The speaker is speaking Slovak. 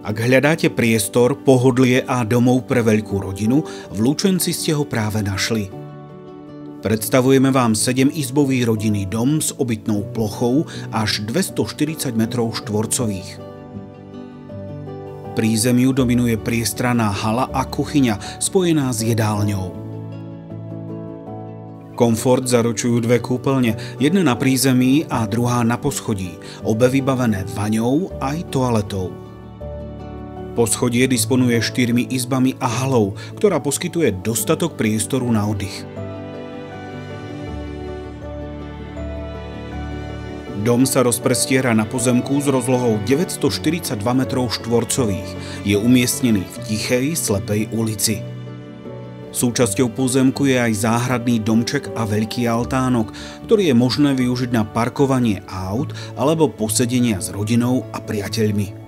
Ak hľadáte priestor, pohodlie a domov pre veľkú rodinu, v Lučenci ste ho práve našli. Predstavujeme vám 7-izbový rodinný dom s obytnou plochou až 240 m². Prízemiu dominuje priestranná hala a kuchyňa spojená s jedálňou. Komfort zaručujú dve kúpeľne, jedna na prízemí a druhá na poschodí, obe vybavené vaňou aj toaletou. Poschodie disponuje 4 izbami a halou, ktorá poskytuje dostatok priestoru na oddych. Dom sa rozprestiera na pozemku s rozlohou 942 m². Je umiestnený v tichej, slepej ulici. Súčasťou pozemku je aj záhradný domček a veľký altánok, ktorý je možné využiť na parkovanie aut alebo posedenia s rodinou a priateľmi.